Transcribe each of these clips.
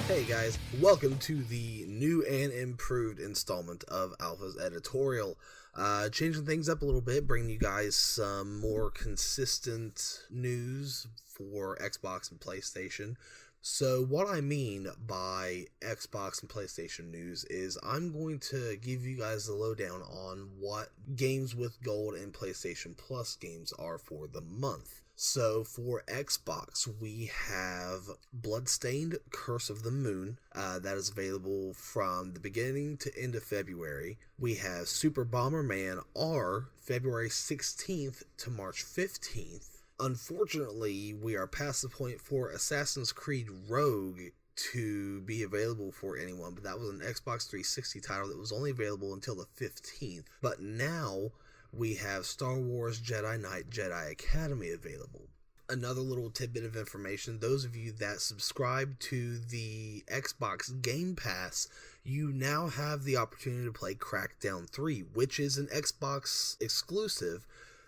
Hey guys, welcome to the new and improved installment of Alpha's editorial. Changing things up a little bit, bringing you guys some more consistent news for Xbox and PlayStation. So what I mean by Xbox and PlayStation news is I'm going to give you guys the lowdown on what games with gold and PlayStation Plus games are for the month. So for Xbox, we have Bloodstained Curse of the Moon, that is available from the beginning to end of February. We have Super Bomberman R, February 16th to March 15th. Unfortunately, we are past the point for Assassin's Creed Rogue to be available for anyone, but that was an Xbox 360 title that was only available until the 15th. But now we have Star Wars Jedi Knight Jedi Academy available. Another little tidbit of information, those of you that subscribe to the Xbox Game Pass, you now have the opportunity to play Crackdown 3, which is an Xbox exclusive.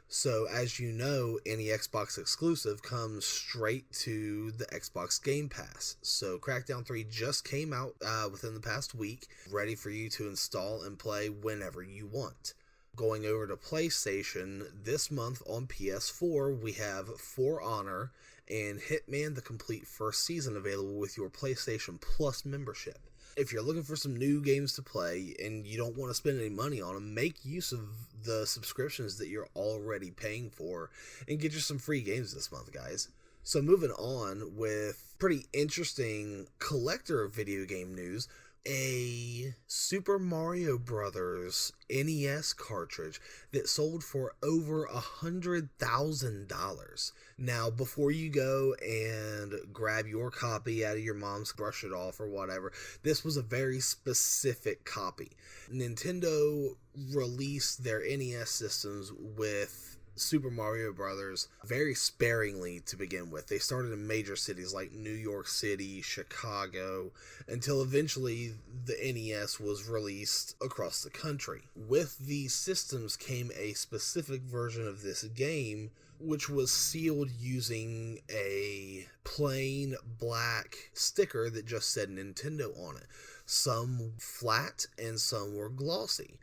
So as you know, any Xbox exclusive comes straight to the Xbox Game Pass. So Crackdown 3 just came out within the past week, ready for you to install and play whenever you want. Going over to PlayStation, this month on PS4, we have For Honor and Hitman the Complete First Season available with your PlayStation Plus membership. If you're looking for some new games to play and you don't want to spend any money on them, make use of the subscriptions that you're already paying for and get you some free games this month, guys. So moving on with pretty interesting collector video game news, a Super Mario Brothers NES cartridge that sold for over $100,000. Now, before you go and grab your copy out of your mom's, brush it off or whatever, this was a very specific copy. Nintendo released their NES systems with Super Mario Brothers very sparingly to begin with. They started in major cities like New York City, Chicago, until eventually the NES was released across the country. With these systems came a specific version of this game, which was sealed using a plain black sticker that just said Nintendo on it. Some flat and some were glossy.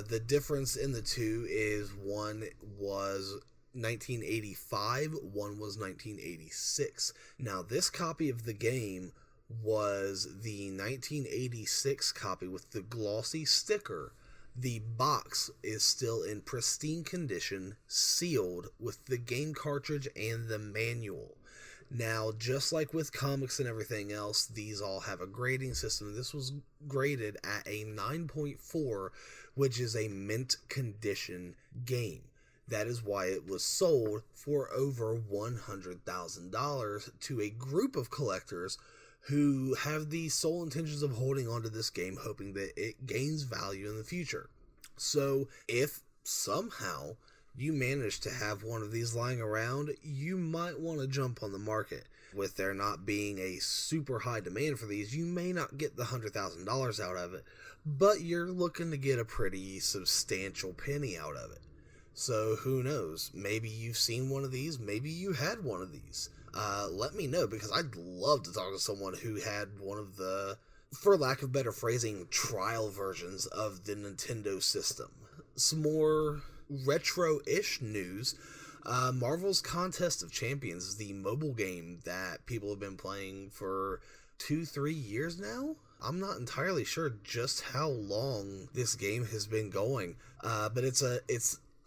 The difference in the two is one was 1985, one was 1986. Now, this copy of the game was the 1986 copy with the glossy sticker. The box is still in pristine condition, sealed with the game cartridge and the manual. Now, just like with comics and everything else, these all have a grading system. This was graded at a 9.4, which is a mint condition game. That is why it was sold for over $100,000 to a group of collectors who have the sole intentions of holding on to this game, hoping that it gains value in the future. So, if somehow you manage to have one of these lying around, you might want to jump on the market. With there not being a super high demand for these, you may not get the $100,000 out of it, but you're looking to get a pretty substantial penny out of it. So who knows? Maybe you've seen one of these, maybe you had one of these. Let me know, because I'd love to talk to someone who had one of the, for lack of better phrasing, trial versions of the Nintendo system. Some more retro-ish news. Marvel's Contest of Champions is the mobile game that people have been playing for 2-3 years now. I'm not entirely sure just how long this game has been going, but it's a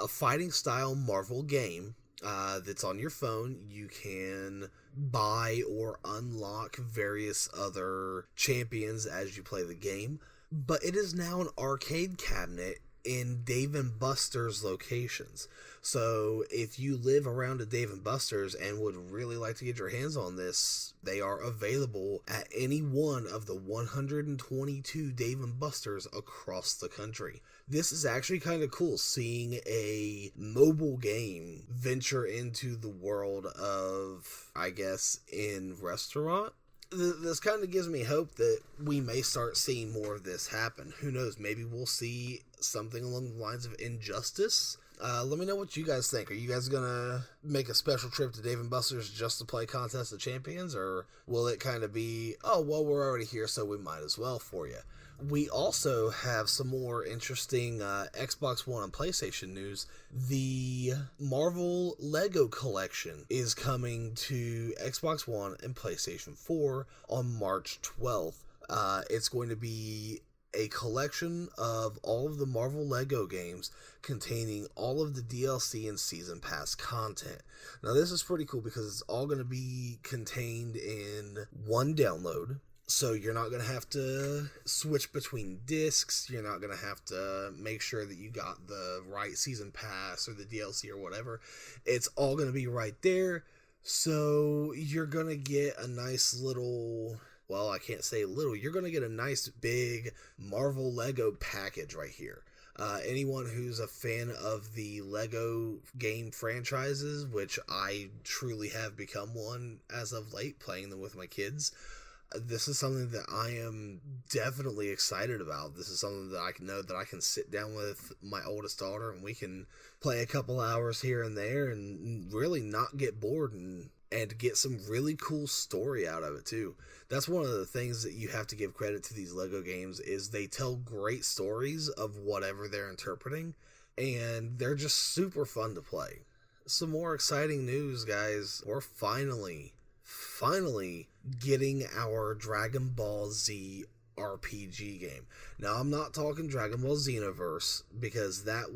fighting style Marvel game that's on your phone. You can buy or unlock various other champions as you play the game, but it is now an arcade cabinet in Dave & Buster's locations. So if you live around a Dave & Buster's and would really like to get your hands on this, they are available at any one of the 122 Dave & Buster's across the country. This is actually kind of cool, seeing a mobile game venture into the world of, I guess, in restaurant. This kind of gives me hope that we may start seeing more of this happen. Who knows, maybe we'll see something along the lines of Injustice. Let me know what you guys think. Are you guys gonna make a special trip to Dave & Buster's just to play Contest of Champions, or will it kind of be, oh, well, we're already here, so we might as well for you? We also have some more interesting Xbox One and PlayStation news. The Marvel Lego collection is coming to Xbox One and PlayStation 4 on March 12th. It's going to be a collection of all of the Marvel Lego games containing all of the DLC and Season Pass content. Now, this is pretty cool because it's all going to be contained in one download. So you're not going to have to switch between discs. You're not going to have to make sure that you got the right Season Pass or the DLC or whatever. It's all going to be right there. So you're going to get a nice little... Well, I can't say little. You're going to get a nice big Marvel Lego package right here. Anyone who's a fan of the Lego game franchises, which I truly have become one as of late, playing them with my kids, this is something that I am definitely excited about. This is something that I know that I can sit down with my oldest daughter and we can play a couple hours here and there and really not get bored and get some really cool story out of it too. That's one of the things that you have to give credit to these Lego games is they tell great stories of whatever they're interpreting, and they're just super fun to play. Some more exciting news, guys. We're finally getting our Dragon Ball Z RPG game. Now, I'm not talking Dragon Ball Xenoverse because it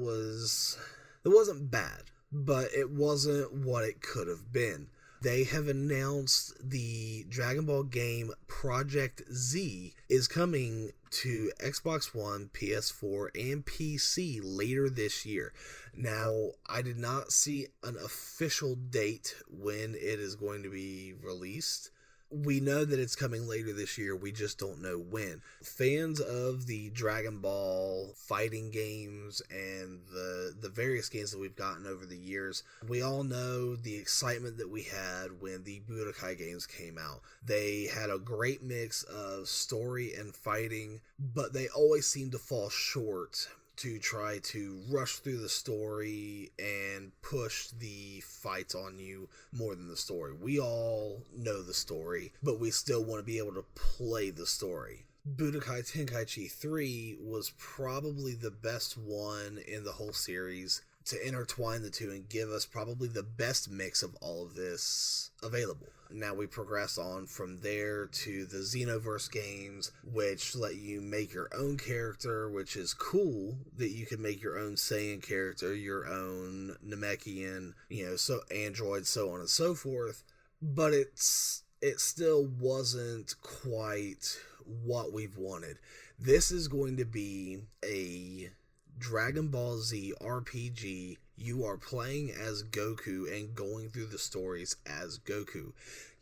wasn't bad, but it wasn't what it could have been. They have announced the Dragon Ball game Project Z is coming to Xbox One, PS4, and PC later this year. Now, I did not see an official date when it is going to be released. We know that it's coming later this year, we just don't know when. Fans of the Dragon Ball fighting games and the various games that we've gotten over the years, we all know the excitement that we had when the Budokai games came out. They had a great mix of story and fighting, but they always seemed to fall short to try to rush through the story and push the fights on you more than the story. We all know the story, but we still want to be able to play the story. Budokai Tenkaichi 3 was probably the best one in the whole series to intertwine the two and give us probably the best mix of all of this available. Now we progress on from there to the Xenoverse games, which let you make your own character, which is cool that you can make your own Saiyan character, your own Namekian, so android, so on and so forth. But it still wasn't quite what we've wanted. This is going to be a Dragon Ball Z RPG. You are playing as Goku and going through the stories as Goku.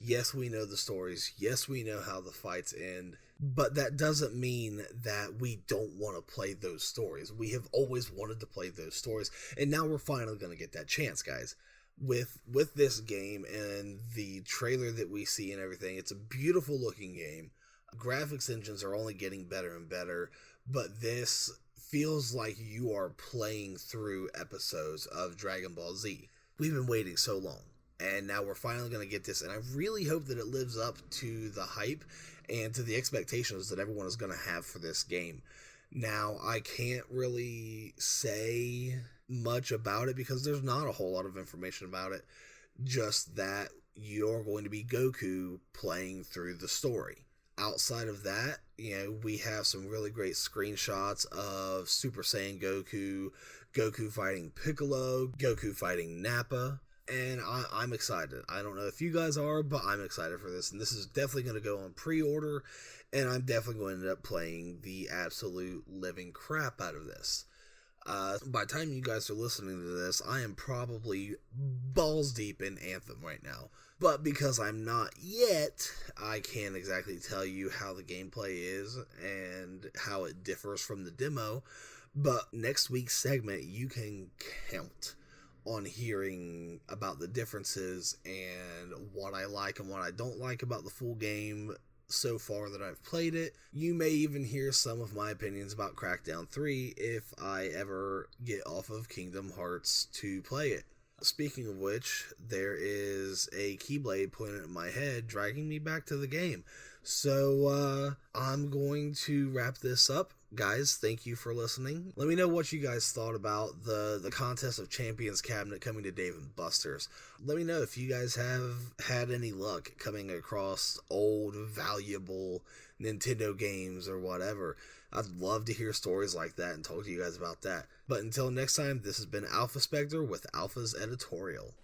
Yes, we know the stories. Yes, we know how the fights end. But that doesn't mean that we don't want to play those stories. We have always wanted to play those stories. And now we're finally going to get that chance, guys. With this game and the trailer that we see and everything, it's a beautiful looking game. Graphics engines are only getting better and better. But this feels like you are playing through episodes of Dragon Ball Z. We've been waiting so long, and now we're finally going to get this, and I really hope that it lives up to the hype and to the expectations that everyone is going to have for this game. Now, I can't really say much about it because there's not a whole lot of information about it, just that you're going to be Goku playing through the story. Outside of that, we have some really great screenshots of Super Saiyan Goku, Goku fighting Piccolo, Goku fighting Nappa, and I'm excited. I don't know if you guys are, but I'm excited for this, and this is definitely going to go on pre-order, and I'm definitely going to end up playing the absolute living crap out of this. By the time you guys are listening to this, I am probably balls deep in Anthem right now. But because I'm not yet, I can't exactly tell you how the gameplay is and how it differs from the demo. But next week's segment, you can count on hearing about the differences and what I like and what I don't like about the full game so far that I've played it. You may even hear some of my opinions about Crackdown 3 if I ever get off of Kingdom Hearts to play it. Speaking of which, there is a Keyblade pointed at my head, dragging me back to the game. So, I'm going to wrap this up. Guys, thank you for listening. Let me know what you guys thought about the Contest of Champions cabinet coming to Dave & Buster's. Let me know if you guys have had any luck coming across old, valuable Nintendo games or whatever. I'd love to hear stories like that and talk to you guys about that. But until next time, this has been Alphaspecter with Alpha's Editorial.